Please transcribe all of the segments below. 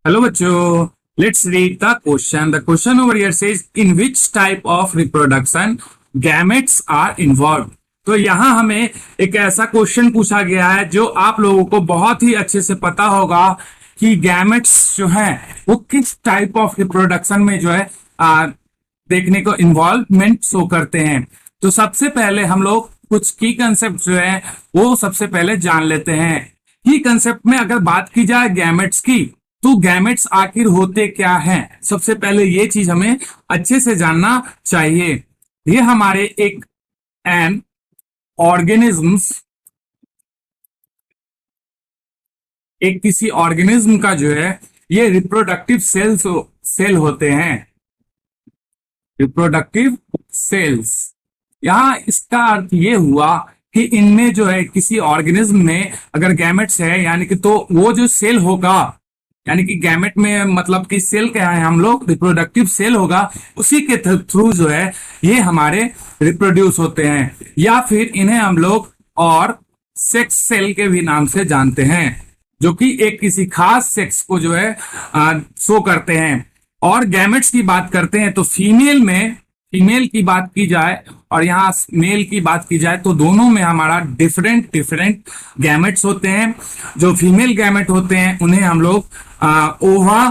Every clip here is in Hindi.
Hello, bachcho. Let's read the question. The question over here says, in which type of reproduction gametes are involved? तो यहाँ हमें एक ऐसा क्वेश्चन पूछा गया है जो आप लोगों को बहुत ही अच्छे से पता होगा कि गैमेट्स जो हैं वो किस टाइप ऑफ रिप्रोडक्शन में जो है देखने को इन्वॉल्वमेंट शो करते हैं। तो सबसे पहले हम लोग कुछ की कंसेप्ट जो है वो सबसे पहले जान लेते हैं। की कंसेप्ट में अगर बात की जाए गैमेट्स की, तो गैमेट्स आखिर होते क्या हैं, सबसे पहले ये चीज हमें अच्छे से जानना चाहिए। ये हमारे एक एन ऑर्गेनिज्म्स, एक किसी ऑर्गेनिज्म का जो है ये रिप्रोडक्टिव सेल होते हैं, रिप्रोडक्टिव सेल्स। यहां इसका अर्थ ये हुआ कि इनमें जो है किसी ऑर्गेनिज्म में अगर गैमेट्स है यानी कि तो वो जो सेल होगा, यानी कि गैमेट में मतलब कि सेल क्या है, हम लोग रिप्रोडक्टिव सेल होगा, उसी के थ्रू जो है ये हमारे रिप्रोड्यूस होते हैं, या फिर इन्हें हम लोग और सेक्स सेल के भी नाम से जानते हैं, जो कि एक किसी खास सेक्स को जो है शो करते हैं। और गैमेट्स की बात करते हैं तो फीमेल की बात की जाए और यहाँ मेल की बात की जाए तो दोनों में हमारा डिफरेंट डिफरेंट गैमेट्स होते हैं। जो फीमेल गैमेट होते हैं उन्हें हम लोग ओवा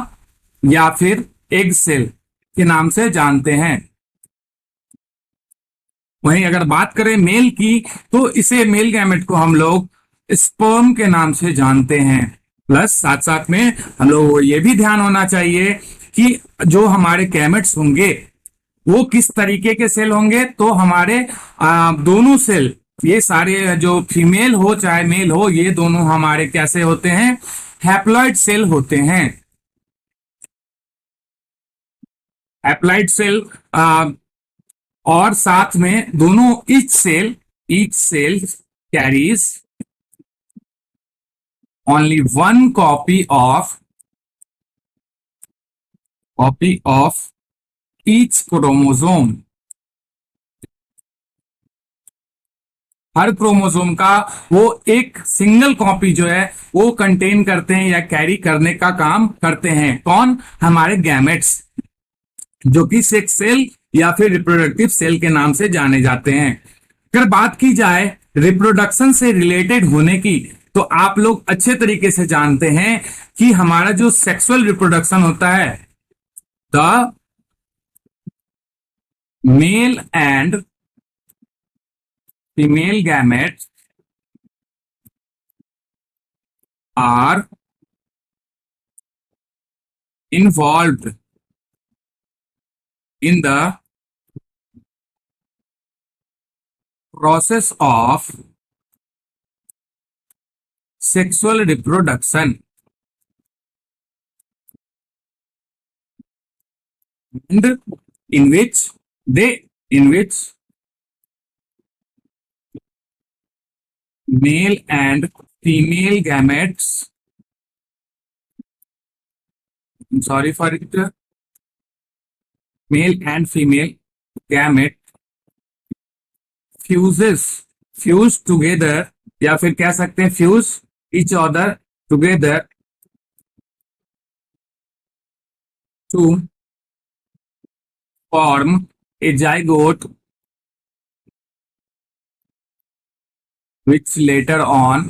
या फिर एग सेल के नाम से जानते हैं। वहीं अगर बात करें मेल की तो इसे मेल गैमेट को हम लोग स्पर्म के नाम से जानते हैं। प्लस साथ साथ में हम लोग को ये भी ध्यान होना चाहिए कि जो हमारे गैमेट्स होंगे वो किस तरीके के सेल होंगे। तो हमारे दोनों सेल, ये सारे जो फीमेल हो चाहे मेल हो, ये दोनों हमारे कैसे होते हैं, हैप्लॉइड सेल होते हैं। हैप्लॉइड सेल और साथ में दोनों each cell carries only one copy of each chromosome. हर क्रोमोसोम का वो एक सिंगल कॉपी जो है वो कंटेन करते हैं या कैरी करने का काम करते हैं। कौन? हमारे गैमेट्स, जो कि सेक्स सेल या फिर रिप्रोडक्टिव सेल के नाम से जाने जाते हैं। अगर बात की जाए रिप्रोडक्शन से रिलेटेड होने की, तो आप लोग अच्छे तरीके से जानते हैं कि हमारा जो सेक्सुअल रिप्रोडक्शन होता है, the male and female gametes are involved in the process of sexual reproduction, and in which male and female gametes, I'm sorry for it, male and female gamete fuse together, या फिर कह सकते हैं fuse each other together to form a zygote, which later on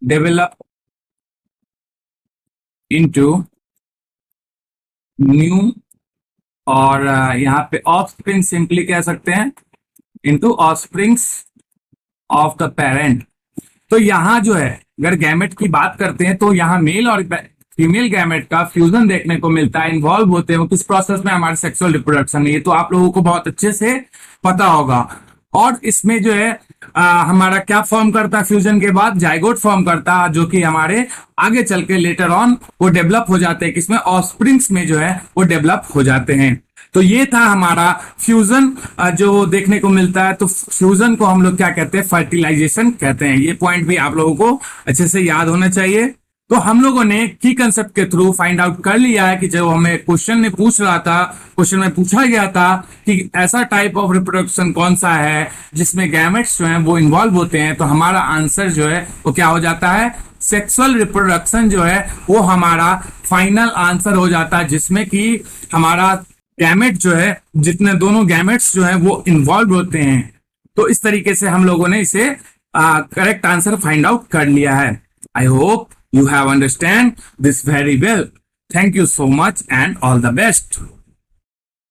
develop into new, और यहाँ पे ऑफस्प्रिंग सिंपली कह सकते हैं, into offsprings of the parent. तो यहाँ जो है अगर गैमेट की बात करते हैं तो यहाँ मेल और फीमेल गैमेट का फ्यूजन देखने को मिलता है, इन्वॉल्व होते हैं वो किस प्रोसेस में, हमारे सेक्सुअल रिप्रोडक्शन में। ये तो आप लोगों को बहुत अच्छे से पता होगा। और इसमें जो है हमारा क्या फॉर्म करता है, फ्यूजन के बाद जाइगोट फॉर्म करता है, जो कि हमारे आगे चल के लेटर ऑन वो डेवलप हो जाते हैं, किसमें, ऑफस्प्रिंग्स में जो है वो डेवलप हो जाते हैं। तो ये था हमारा फ्यूजन जो देखने को मिलता है। तो फ्यूजन को हम लोग क्या कहते हैं, फर्टिलाइजेशन कहते हैं। ये पॉइंट भी आप लोगों को अच्छे से याद होना चाहिए। तो हम लोगों ने की कंसेप्ट के थ्रू फाइंड आउट कर लिया है कि जो हमें क्वेश्चन में पूछा गया था कि ऐसा टाइप ऑफ रिप्रोडक्शन कौन सा है जिसमें गैमेट्स जो हैं वो इन्वॉल्व होते हैं। तो हमारा आंसर जो है वो क्या हो जाता है, सेक्सुअल रिप्रोडक्शन जो है वो हमारा फाइनल आंसर हो जाता है, जिसमें कि हमारा गैमेट जो है, जितने दोनों गैमेट्स जो है वो इन्वॉल्व होते हैं। तो इस तरीके से हम लोगों ने इसे करेक्ट आंसर फाइंड आउट कर लिया है। I hope you have understand this very well. Thank you so much and all the best.